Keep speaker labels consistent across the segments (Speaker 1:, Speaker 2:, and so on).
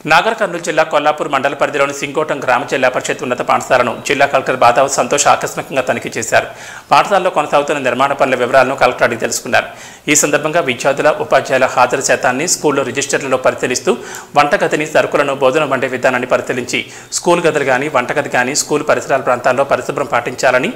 Speaker 1: నాగర్ కర్నూలు జిల్లా కొల్లాపూర్ మండల పరిధిలోని సింగోటం గ్రామ జిల్లా పరిషత్ ఉన్నత పాఠశాలను జిల్లా కలెక్టర్ బాదావ్ సంతోష్ ఆకస్మికంగా తనిఖీ చేశారు. పాఠశాలలో కొనసాగుతున్న నిర్మాణ పనుల వివరాలను కలెక్టర్ అడిగి తెలుసుకున్నారు. ఈ సందర్భంగా విద్యార్థుల ఉపాధ్యాయుల హాజరు శాతాన్ని స్కూల్లో రిజిస్టర్లలో పరిశీలిస్తూ వంటగదిని సరుకులను భోజనం వండే విధానాన్ని పరిశీలించి స్కూల్ గదులు కానీ వంటగది కానీ స్కూల్ పరిసరాల ప్రాంతాల్లో పరిశుభ్రం పాటించాలని,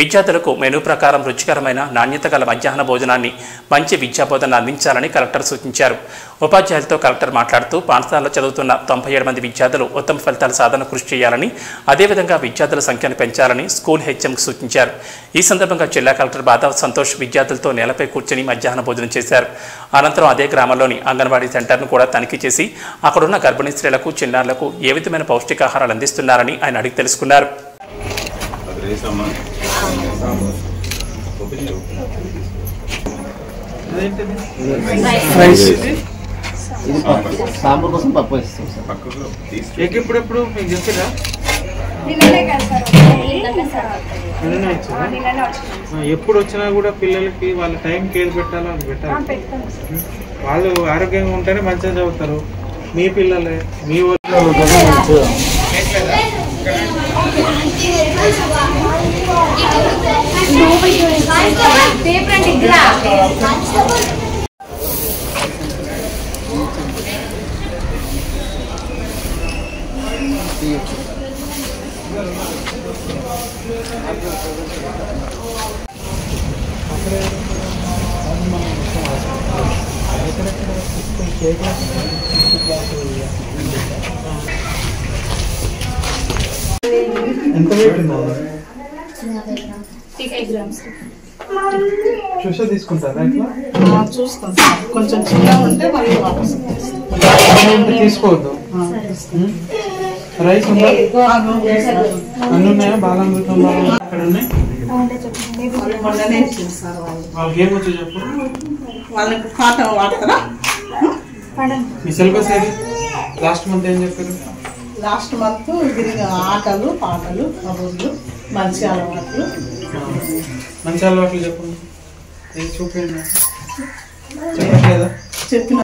Speaker 1: విద్యార్థులకు మెనూ ప్రకారం రుచికరమైన నాణ్యత గల మధ్యాహ్న భోజనాన్ని మంచి విద్యాబోధన అందించాలని కలెక్టర్ సూచించారు. ఉపాధ్యాయులతో కలెక్టర్ మాట్లాడుతూ పాఠశాలలో చదువుతున్న 97 మంది విద్యార్థులు ఉత్తమ ఫలితాల సాధన కృషి చేయాలని, అదేవిధంగా విద్యార్థుల సంఖ్యను పెంచాలని స్కూల్ హెచ్ఎంకు సూచించారు. ఈ సందర్భంగా జిల్లా కలెక్టర్ బాదావ్ సంతోష్ విద్యార్థులతో నేలపై కూర్చొని మధ్యాహ్న భోజనం చేశారు. అనంతరం అదే గ్రామంలోని అంగన్వాడీ సెంటర్ను కూడా తనిఖీ చేసి అక్కడున్న గర్భిణీ స్త్రీలకు, చిన్నారులకు ఏ విధమైన పౌష్టికాహారాలు అందిస్తున్నారని ఆయన అడిగి తెలుసుకున్నారు.
Speaker 2: సాంబార్ కోసం పప్పు ఇస్తాం సార్.
Speaker 3: ఎప్పుడెప్పుడు మీకు చెప్పిరా? ఎప్పుడు వచ్చినా కూడా పిల్లలకి వాళ్ళ టైం కేర్ పెట్టాలో అది పెట్టాలి. వాళ్ళు ఆరోగ్యంగా ఉంటేనే మంచిగా చదువుతారు. మీ పిల్లలే మీ ఎంత చూసా తీసుకుంటారా?
Speaker 4: చూస్తాం సార్. కొంచెం చిన్నగా ఉంటే మళ్ళీ వాపస్
Speaker 3: తీసుకోవద్దు. రైస్ ఉందా? అన్ని ఉన్నాయా? బాలామృతం అక్కడ ఉన్నాయి.
Speaker 4: మొన్ననే ఇచ్చింది సార్.
Speaker 3: వాళ్ళకి ఏమొచ్చు చెప్పు.
Speaker 4: వాళ్ళకి పాట వాడతారా?
Speaker 3: మీ సిలబస్ ఏది? లాస్ట్ మంత్ ఏం చెప్పారు?
Speaker 4: లాస్ట్ మంత్ ఆటలు, పాటలు, కబుర్లు, మంచి అలవాట్లు.
Speaker 3: మంచి అలవాట్లు చెప్పండి. ఏది చూపించండి. చెప్పట్లేదా?
Speaker 4: చెప్పిన